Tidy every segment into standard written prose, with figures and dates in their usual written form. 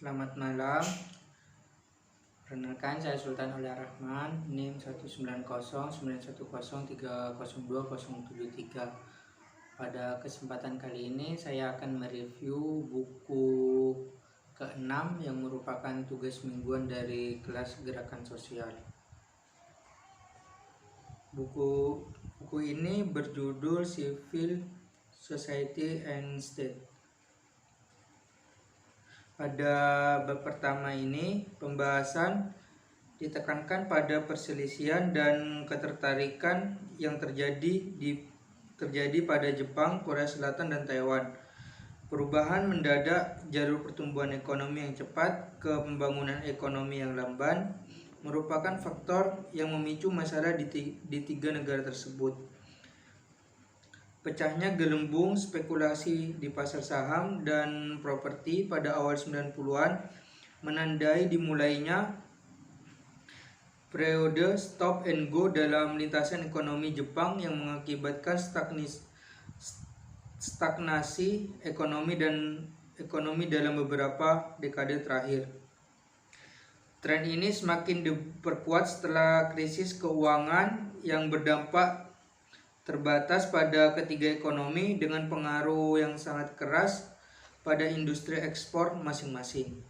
Selamat malam. Perkenalkan, saya Sultan Aulia Rahman, NIM 19091030273. Pada kesempatan kali ini saya akan mereview buku ke-6 yang merupakan tugas mingguan dari kelas Gerakan Sosial. Buku ini berjudul Civil Society and State. Pada bab pertama ini, pembahasan ditekankan pada perselisihan dan ketertarikan yang terjadi pada Jepang, Korea Selatan, dan Taiwan. Perubahan mendadak, jalur pertumbuhan ekonomi yang cepat ke pembangunan ekonomi yang lamban merupakan faktor yang memicu masalah di tiga negara tersebut. Pecahnya gelembung spekulasi di pasar saham dan properti pada awal 90-an menandai dimulainya periode stop and go dalam lintasan ekonomi Jepang yang mengakibatkan stagnasi ekonomi dalam beberapa dekade terakhir. Tren ini semakin diperkuat setelah krisis keuangan yang berdampak terbatas pada ketiga ekonomi dengan pengaruh yang sangat keras pada industri ekspor masing-masing.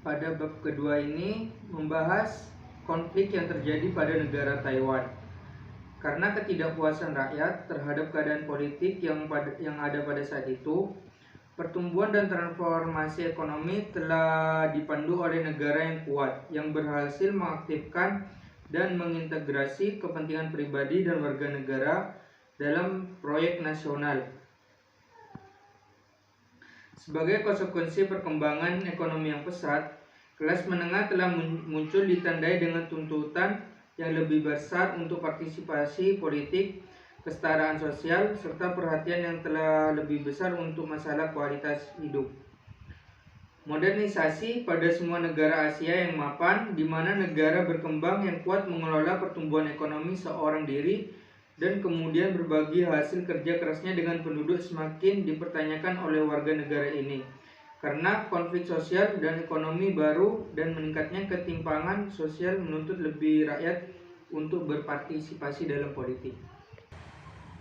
Pada bab kedua ini membahas konflik yang terjadi pada negara Taiwan. Karena ketidakpuasan rakyat terhadap keadaan politik yang ada pada saat itu, pertumbuhan dan transformasi ekonomi telah dipandu oleh negara yang kuat yang berhasil mengaktifkan dan mengintegrasi kepentingan pribadi dan warga negara dalam proyek nasional. Sebagai konsekuensi perkembangan ekonomi yang pesat, kelas menengah telah muncul ditandai dengan tuntutan yang lebih besar untuk partisipasi politik, kesetaraan sosial, serta perhatian yang telah lebih besar untuk masalah kualitas hidup. Modernisasi pada semua negara Asia yang mapan, di mana negara berkembang yang kuat mengelola pertumbuhan ekonomi seorang diri dan kemudian berbagi hasil kerja kerasnya dengan penduduk semakin dipertanyakan oleh warga negara ini karena konflik sosial dan ekonomi baru dan meningkatnya ketimpangan sosial menuntut lebih rakyat untuk berpartisipasi dalam politik.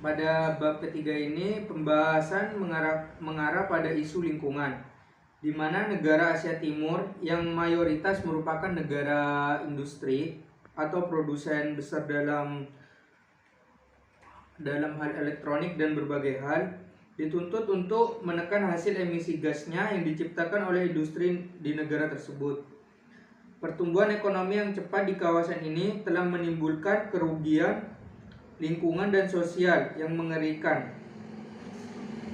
Pada bab ketiga ini pembahasan mengarah pada isu lingkungan, di mana negara Asia Timur yang mayoritas merupakan negara industri atau produsen besar dalam hal elektronik dan berbagai hal, dituntut untuk menekan hasil emisi gasnya yang diciptakan oleh industri di negara tersebut. Pertumbuhan ekonomi yang cepat di kawasan ini telah menimbulkan kerugian lingkungan dan sosial yang mengerikan.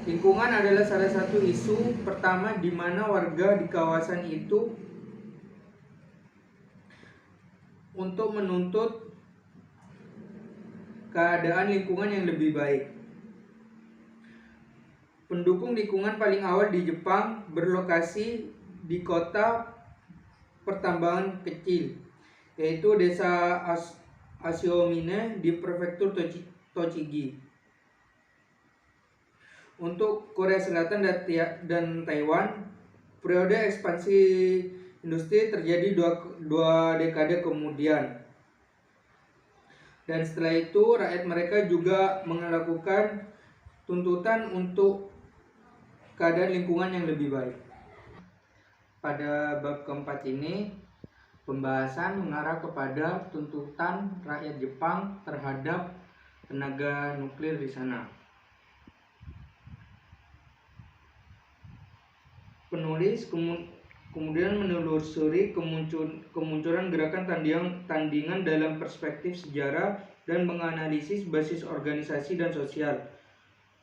Lingkungan adalah salah satu isu pertama di mana warga di kawasan itu untuk menuntut keadaan lingkungan yang lebih baik. Pendukung lingkungan paling awal di Jepang berlokasi di kota pertambangan kecil, yaitu desa Ashomine di prefektur Tochigi. Untuk Korea Selatan dan Taiwan, periode ekspansi industri terjadi dua dekade kemudian. Dan setelah itu rakyat mereka juga melakukan tuntutan untuk keadaan lingkungan yang lebih baik. Pada bab keempat ini pembahasan mengarah kepada tuntutan rakyat Jepang terhadap tenaga nuklir di sana. Penulis kemudian menelusuri kemunculan gerakan tandingan dalam perspektif sejarah dan menganalisis basis organisasi dan sosial,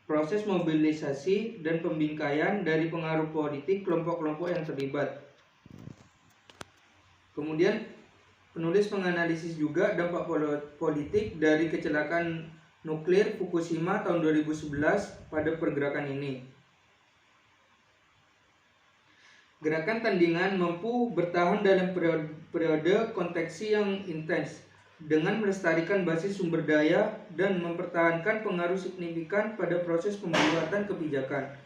proses mobilisasi dan pembingkaian dari pengaruh politik kelompok-kelompok yang terlibat. Kemudian penulis menganalisis juga dampak politik dari kecelakaan nuklir Fukushima tahun 2011 pada pergerakan ini. Gerakan tandingan mampu bertahan dalam periode konteksi yang intens dengan melestarikan basis sumber daya dan mempertahankan pengaruh signifikan pada proses pembuatan kebijakan.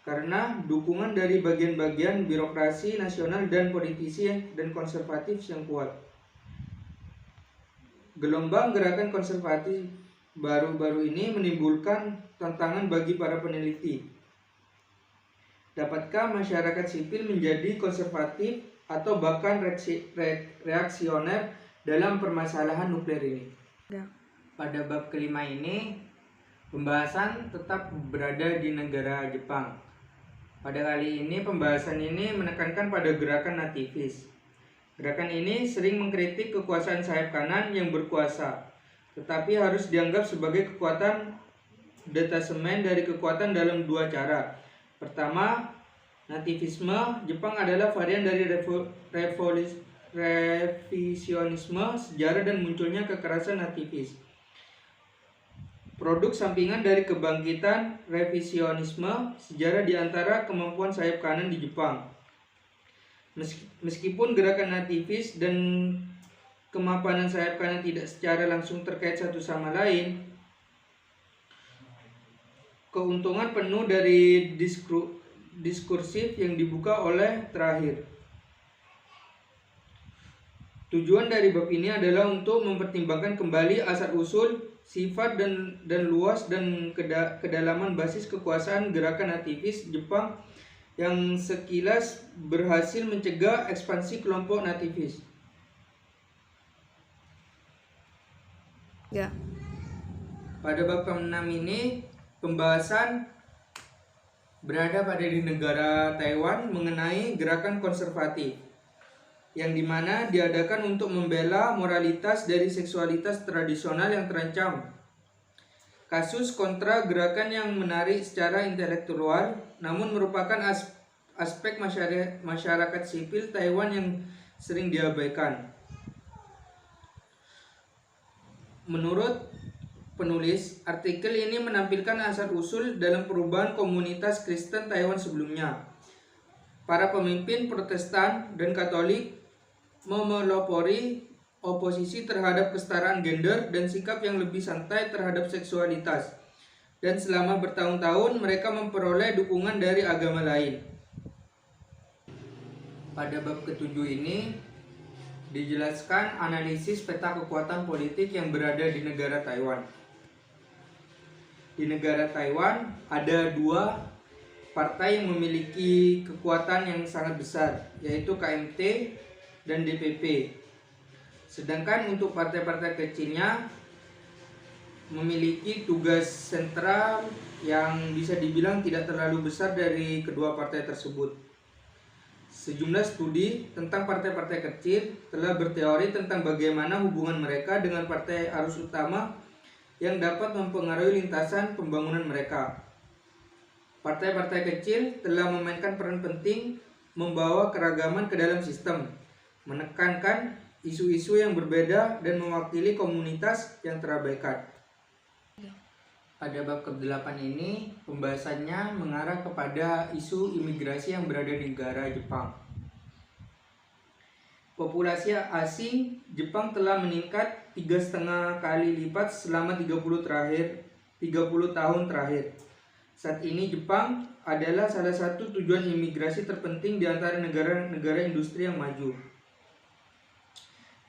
karena dukungan dari bagian-bagian birokrasi nasional dan politisi dan konservatif yang kuat. Gelombang gerakan konservatif baru-baru ini menimbulkan tantangan bagi para peneliti. Dapatkah masyarakat sipil menjadi konservatif atau bahkan reaksioner dalam permasalahan nuklir ini? Pada bab kelima ini, pembahasan tetap berada di negara Jepang. Pada kali ini, pembahasan ini menekankan pada gerakan nativis. Gerakan ini sering mengkritik kekuasaan sayap kanan yang berkuasa, tetapi harus dianggap sebagai kekuatan detasemen dari kekuatan dalam dua cara. Pertama, nativisme Jepang adalah varian dari revisionisme sejarah dan munculnya kekerasan nativis. Produk sampingan dari kebangkitan revisionisme sejarah di antara kemampuan sayap kanan di Jepang. Meskipun gerakan nativis dan kemapanan sayap kanan tidak secara langsung terkait satu sama lain, keuntungan penuh dari diskursif yang dibuka oleh terakhir. Tujuan dari bab ini adalah untuk mempertimbangkan kembali asal-usul, sifat dan luas dan kedalaman basis kekuasaan gerakan nativis Jepang yang sekilas berhasil mencegah ekspansi kelompok nativis. Ya. Pada bab ke-6 ini pembahasan berada pada di negara Taiwan mengenai gerakan konservatif, yang dimana diadakan untuk membela moralitas dari seksualitas tradisional yang terancam. Kasus kontra gerakan yang menarik secara intelektual, namun merupakan aspek masyarakat sipil Taiwan yang sering diabaikan. Menurut penulis, artikel ini menampilkan asal-usul dalam perubahan komunitas Kristen Taiwan sebelumnya. Para pemimpin Protestan dan Katolik memelopori oposisi terhadap kesetaraan gender dan sikap yang lebih santai terhadap seksualitas, dan selama bertahun-tahun mereka memperoleh dukungan dari agama lain. Pada bab ke-7 ini dijelaskan analisis peta kekuatan politik yang berada di negara Taiwan. Di negara Taiwan ada dua partai yang memiliki kekuatan yang sangat besar, yaitu KMT dan DPP. Sedangkan untuk partai-partai kecilnya memiliki tugas sentral yang bisa dibilang tidak terlalu besar dari kedua partai tersebut. Sejumlah studi tentang partai-partai kecil telah berteori tentang bagaimana hubungan mereka dengan partai arus utama yang dapat mempengaruhi lintasan pembangunan mereka. Partai-partai kecil telah memainkan peran penting membawa keragaman ke dalam sistem, menekankan isu-isu yang berbeda dan mewakili komunitas yang terabaikan. Pada bab ke-8 ini pembahasannya mengarah kepada isu imigrasi yang berada di negara Jepang. Populasi asing Jepang telah meningkat 3,5 kali lipat selama 30 tahun terakhir. Saat ini Jepang adalah salah satu tujuan imigrasi terpenting di antara negara-negara industri yang maju.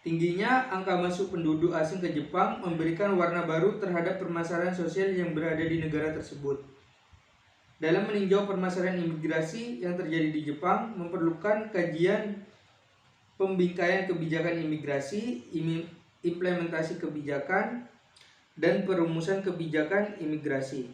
Tingginya angka masuk penduduk asing ke Jepang memberikan warna baru terhadap permasalahan sosial yang berada di negara tersebut. Dalam meninjau permasalahan imigrasi yang terjadi di Jepang, memerlukan kajian pembingkaian kebijakan imigrasi, implementasi kebijakan, dan perumusan kebijakan imigrasi.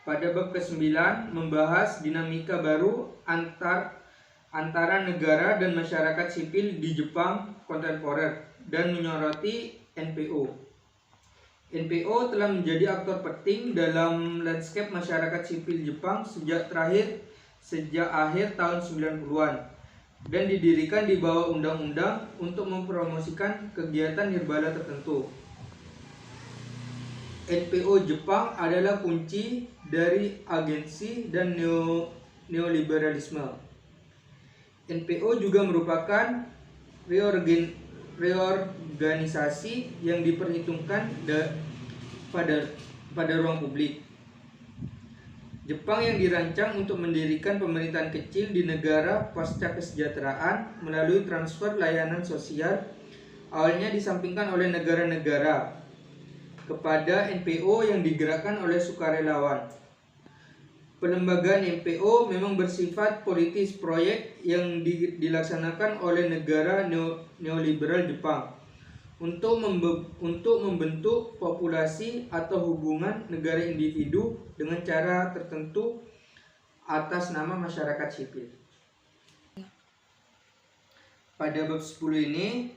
Pada bab ke-9 membahas dinamika baru antara negara dan masyarakat sipil di Jepang kontemporer dan menyoroti NPO. NPO telah menjadi aktor penting dalam landscape masyarakat sipil Jepang sejak akhir tahun 90-an dan didirikan di bawah undang-undang untuk mempromosikan kegiatan nirbala tertentu. NPO Jepang adalah kunci dari agensi dan neoliberalisme. NPO juga merupakan reorganisasi yang diperhitungkan pada ruang publik. Jepang yang dirancang untuk mendirikan pemerintahan kecil di negara pasca kesejahteraan melalui transfer layanan sosial awalnya disampingkan oleh negara-negara kepada NPO yang digerakkan oleh sukarelawan. Pelembagaan NPO memang bersifat politis proyek yang dilaksanakan oleh negara neoliberal Jepang untuk membentuk populasi atau hubungan negara individu dengan cara tertentu atas nama masyarakat sipil. Pada bab 10 ini,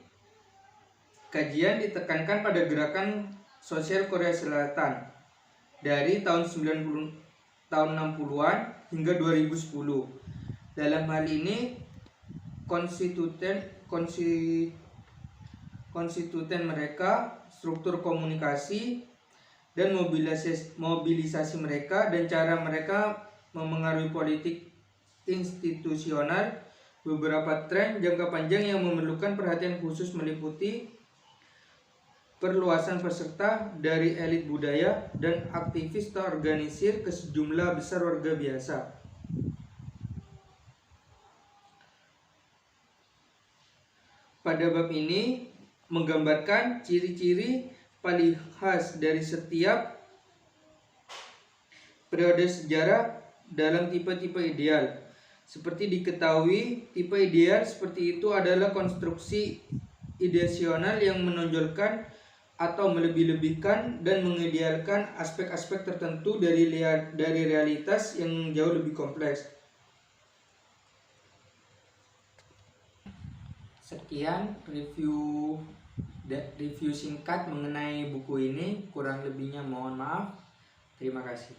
kajian ditekankan pada gerakan sosial Korea Selatan dari tahun 60-an hingga 2010. Dalam hal ini, konstituen mereka, struktur komunikasi, dan mobilisasi mereka, dan cara mereka memengaruhi politik institusional. Beberapa tren jangka panjang yang memerlukan perhatian khusus meliputi perluasan peserta dari elit budaya dan aktivis terorganisir ke sejumlah besar warga biasa. Pada bab ini menggambarkan ciri-ciri paling khas dari setiap periode sejarah dalam tipe-tipe ideal. Seperti diketahui, tipe ideal seperti itu adalah konstruksi ideasional yang menonjolkan atau melebih-lebihkan dan mengidealkan aspek-aspek tertentu dari realitas yang jauh lebih kompleks. Sekian review singkat mengenai buku ini, kurang lebihnya mohon maaf. Terima kasih.